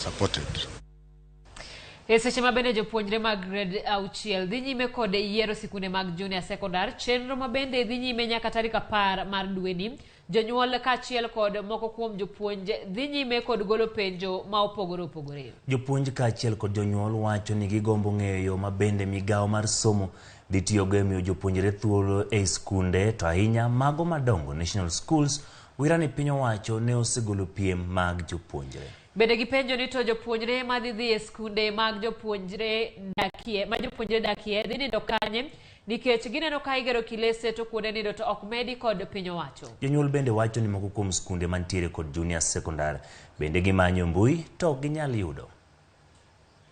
supported. Seche mabende jopuonjre mag grade auchiel dhi nyime kod yiero sikunde mag junior secondary chenro mabende dhi nyime nyaka tarik 10 mar dweni. Jonyuol kaachiel kod moko kuom jopuonje dhi nyime kod golo penjo ma opogore opogore. Jopuonj kaachiel kod jonyuol wacho ni gigombo ng'eyo yo mabende migawo mar somo dhi tiyogo e miyo jopuonjre thuolo e skunde to ahinya mago madongo national schools. Wira ni piny owacho ne osegolo piem mag jopuonjre. Bende gipenjo ni to jopuonjre madhi e skunde mag jopuonjre dakie dhi nindo kanye nikech gineno ka igero kilese to kuonde nindo to ok medi kod piny owacho. Jonyuol bende wacho ni moko kuom skunde mantiere kod junior secondary bende gimanyo mbui to ok ginyal yudo.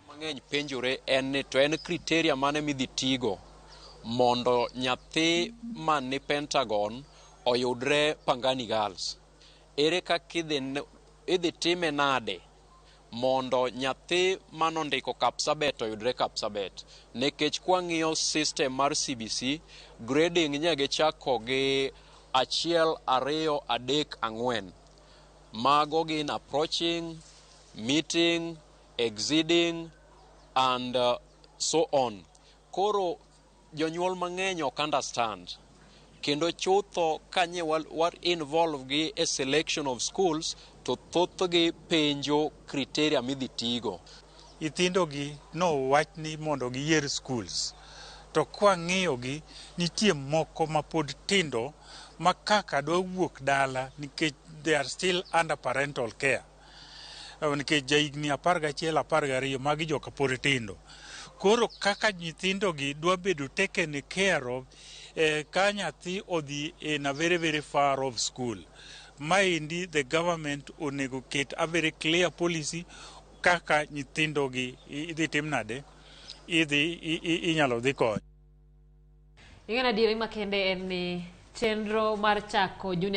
Mang'eny penjore en to en kriteria mane midhi tigo mondo nyathi man ni Pentagon oyudre Pangani Girls. Ere kaka idhi time nade mondo nyathi manondiko Kapsabet oyudre Kapsabet. Nekech kwang'iyo system mar CBC grading nyage chako gi 1, 2, 3, 4. Mago gin approaching, meeting, exceeding and so on. Koro jonyuol mang'eny ok understand. Kendo chutho kanye what involve gi a selection of schools to thoth gi penjo criteria midhi tigo. Ithindo gi no wach ni mondo giyier schools. To kwa ng'iyo gi nitie moko ma pod tindo ma kaka dwa wuok dala nikech they are still under parental care. Nikech jaigni 11, 12 magi joka pod tindo. Koro kaka nyithindo gi dwa bedo taken care of ka nyathi odhi in a very very far off school. Maindi the government onego ket a very clear policy kaka nyithindo gi idhi tim nade inyalo dhi kony. Ing'ena diere makende en ni chenro mar chako junior